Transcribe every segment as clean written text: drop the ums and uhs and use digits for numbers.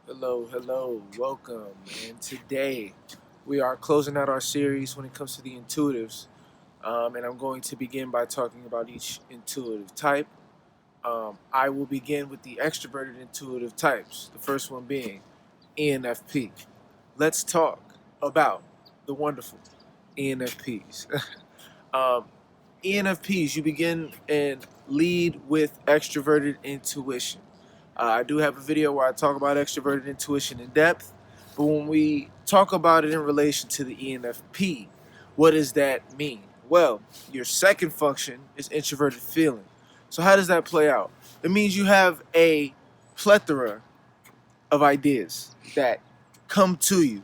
Hello, welcome. And today we are closing out our series when it comes to the intuitives. And I'm going to begin by talking about each intuitive type. I will begin with the extroverted intuitive types, the first one being ENFP. Let's talk about the wonderful ENFPs. um, ENFPs, you begin and lead with extroverted intuition. I do have a video where I talk about extroverted intuition in depth, but when we talk about it in relation to the ENFP, what does that mean? Well, your second function is introverted feeling. So, how does that play out? It means you have a plethora of ideas that come to you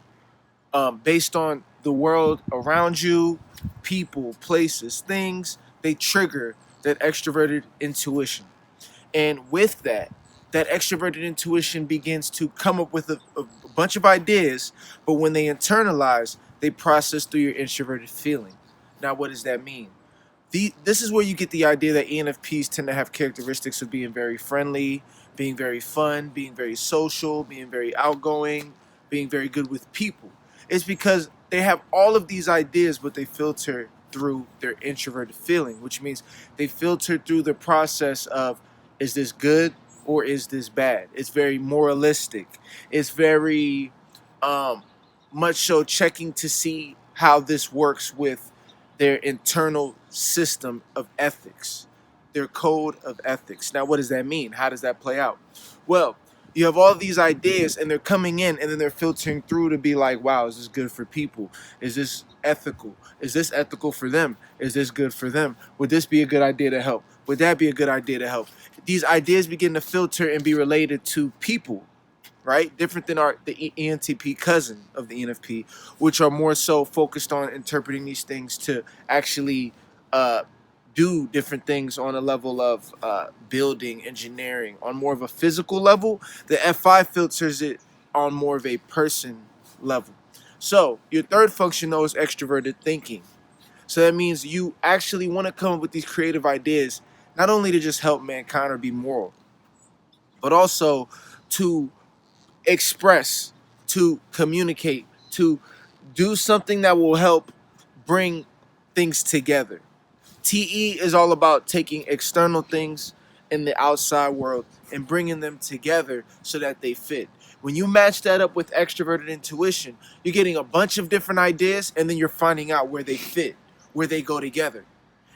based on the world around you, people, places, things. They trigger that extroverted intuition. And with that, that extroverted intuition begins to come up with a bunch of ideas, but when they internalize, they process through your introverted feeling. Now, what does that mean? This is where you get the idea that ENFPs tend to have characteristics of being very friendly, being very fun, being very social, being very outgoing, being very good with people. It's because they have all of these ideas, but they filter through their introverted feeling, which means they filter through the process of, is this good or is this bad? It's very moralistic. It's very um, much so checking to see how this works with their internal system of ethics, their code of ethics. Now, what does that mean? How does that play out? Well, you have all these ideas and they're coming in and then they're filtering through to be like, wow, is this good for people? Is this ethical? Is this ethical for them? Is this good for them? Would this be a good idea to help? Would that be a good idea to help? These ideas begin to filter and be related to people, right? Different than the ENTP cousin of the ENFP, which are more so focused on interpreting these things to actually uh, do different things on a level of building, engineering, on more of a physical level. The F5 filters it on more of a person level. So your third function though is extroverted thinking. So that means you actually want to come up with these creative ideas, not only to just help mankind or be moral, but also to express, to communicate, to do something that will help bring things together. TE is all about taking external things in the outside world and bringing them together so that they fit. When you match that up with extroverted intuition, you're getting a bunch of different ideas and then you're finding out where they fit, where they go together.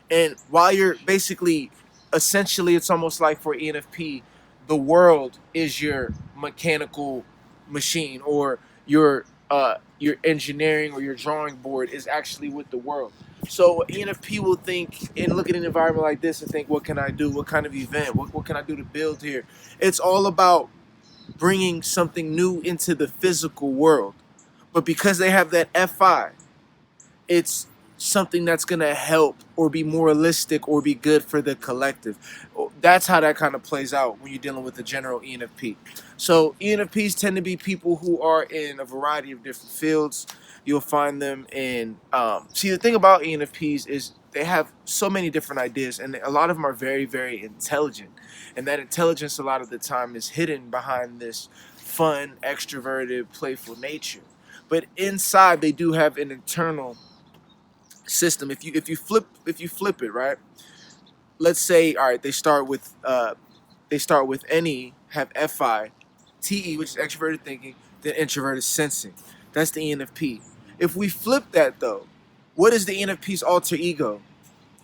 And while you're basically, essentially, it's almost like for ENFP, the world is your mechanical machine, or your engineering or your drawing board is actually with the world. So ENFP will think and look at an environment like this and think, what can I do? What kind of event? What can I do to build here? It's all about bringing something new into the physical world. But because they have that FI, it's something that's going to help or be moralistic or be good for the collective. That's how that kind of plays out when you're dealing with the general ENFP. So ENFPs tend to be people who are in a variety of different fields. You'll find them in see, the thing about ENFPs is they have so many different ideas, and a lot of them are very, very intelligent, and that intelligence a lot of the time is hidden behind this fun, extroverted, playful nature. But inside they do have an internal system. If you flip it, right, let's say, all right, they start with NE, have FI, TE, which is extroverted thinking, then introverted sensing. That's the ENFP. If we flip that though, what is the ENFP's alter ego?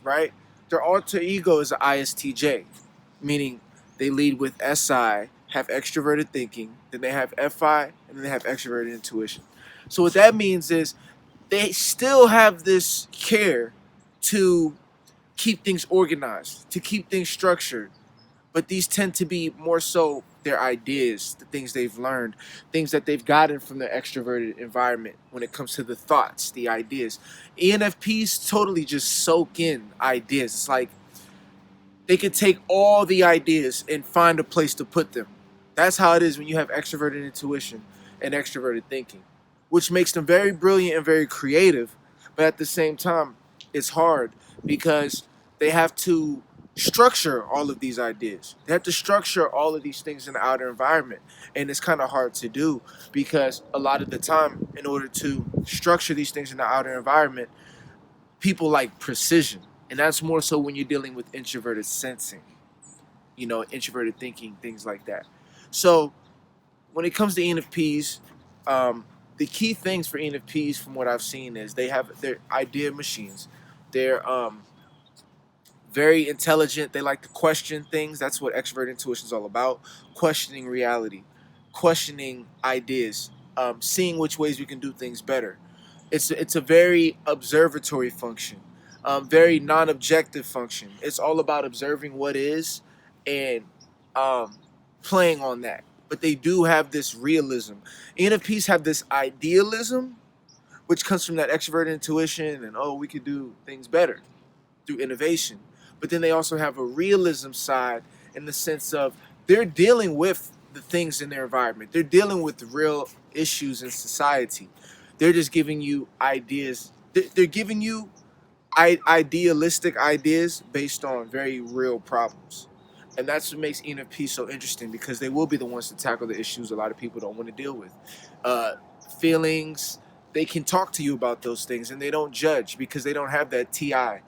Right, their alter ego is an ISTJ, meaning they lead with SI, have extroverted thinking, then they have FI, and then they have extroverted intuition. So what that means is they still have this care to keep things organized, to keep things structured. But these tend to be more so their ideas, the things they've learned, things that they've gotten from their extroverted environment when it comes to the thoughts, the ideas. ENFPs totally just soak in ideas. It's like they could take all the ideas and find a place to put them. That's how it is when you have extroverted intuition and extroverted thinking, which makes them very brilliant and very creative. But at the same time, it's hard because they have to structure all of these ideas. They have to structure all of these things in the outer environment. And it's kind of hard to do because a lot of the time, in order to structure these things in the outer environment, people like precision. And that's more so when you're dealing with introverted sensing, introverted thinking, things like that. So when it comes to ENFPs, the key things for ENFPs, from what I've seen, is they have their idea machines. They're very intelligent. They like to question things. That's what extrovert intuition is all about. Questioning reality, questioning ideas, seeing which ways we can do things better. It's a very observatory function, very non-objective function. It's all about observing what is and um, playing on that. But they do have this realism. ENFPs have this idealism, which comes from that extroverted intuition and, oh, we could do things better through innovation. But then they also have a realism side, in the sense of they're dealing with the things in their environment. They're dealing with the real issues in society. They're just giving you ideas. They're giving you idealistic ideas based on very real problems. And that's what makes ENFP so interesting, because they will be the ones to tackle the issues a lot of people don't want to deal with. Uh, Feelings, they can talk to you about those things and they don't judge, because they don't have that TI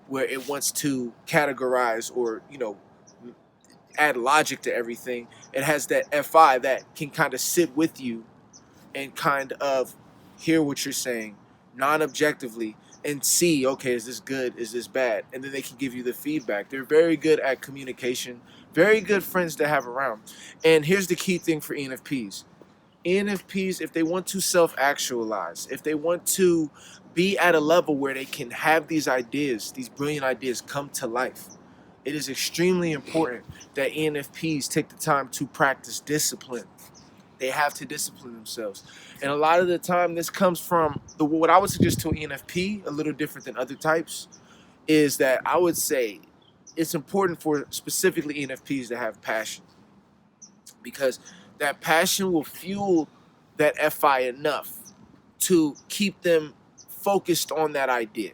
where it wants to categorize or, add logic to everything. It has that FI that can kind of sit with you and kind of hear what you're saying non-objectively and see, okay, is this good, is this bad, and then they can give you the feedback. They're very good at communication, very good friends to have around. And here's the key thing for ENFPs, if they want to self-actualize, if they want to be at a level where they can have these ideas, these brilliant ideas, come to life, it is extremely important that ENFPs take the time to practice discipline. They have to discipline themselves. And a lot of the time, this comes from what I would suggest to an ENFP, a little different than other types, is that I would say it's important for specifically ENFPs to have passion, because that passion will fuel that FI enough to keep them focused on that idea.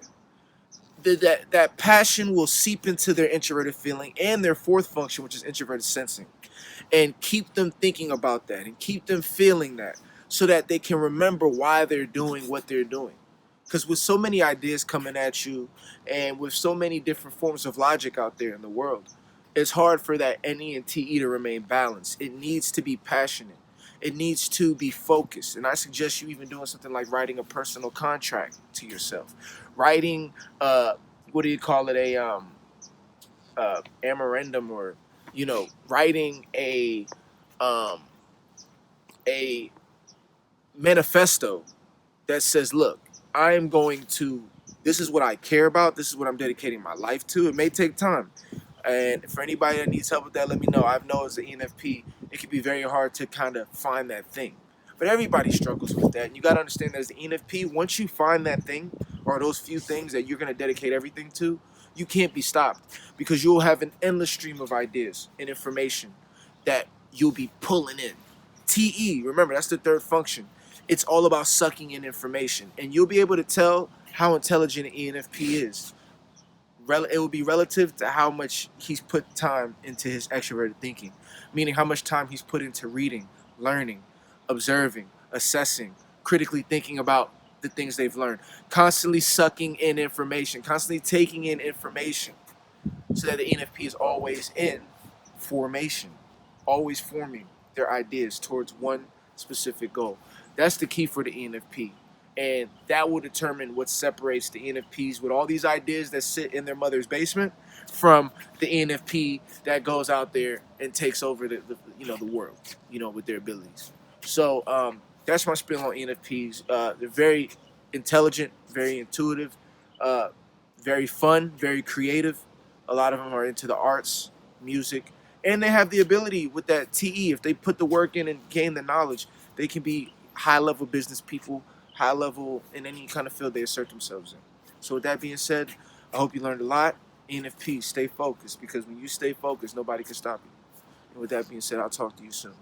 That passion will seep into their introverted feeling and their fourth function, which is introverted sensing, and keep them thinking about that and keep them feeling that, so that they can remember why they're doing what they're doing. Because with so many ideas coming at you and with so many different forms of logic out there in the world, it's hard for that NE and TE to remain balanced. It needs to be passionate. It needs to be focused. And I suggest you even doing something like writing a personal contract to yourself. Writing, what do you call it, a memorandum, or, writing um, a manifesto that says, look, I am going to, this is what I care about. This is what I'm dedicating my life to. It may take time. And for anybody that needs help with that, let me know. I know as an ENFP, it can be very hard to kind of find that thing. But everybody struggles with that. And you got to understand that as an ENFP, once you find that thing, or those few things that you're going to dedicate everything to, you can't be stopped, because you'll have an endless stream of ideas and information that you'll be pulling in. TE, remember, that's the third function. It's all about sucking in information. And you'll be able to tell how intelligent an ENFP is. It will be relative to how much he's put time into his extroverted thinking, meaning how much time he's put into reading, learning, observing, assessing, critically thinking about the things they've learned, constantly sucking in information, constantly taking in information, so that the ENFP is always in formation, always forming their ideas towards one specific goal. That's the key for the ENFP. And that will determine what separates the ENFPs with all these ideas that sit in their mother's basement from the ENFP that goes out there and takes over the world, with their abilities. So that's my spiel on ENFPs. They're very intelligent, very intuitive, very fun, very creative. A lot of them are into the arts, music, and they have the ability with that TE. If they put the work in and gain the knowledge, they can be high-level business people, high level in any kind of field they assert themselves in. So with that being said, I hope you learned a lot. ENFP, stay focused, because when you stay focused, nobody can stop you. And with that being said, I'll talk to you soon.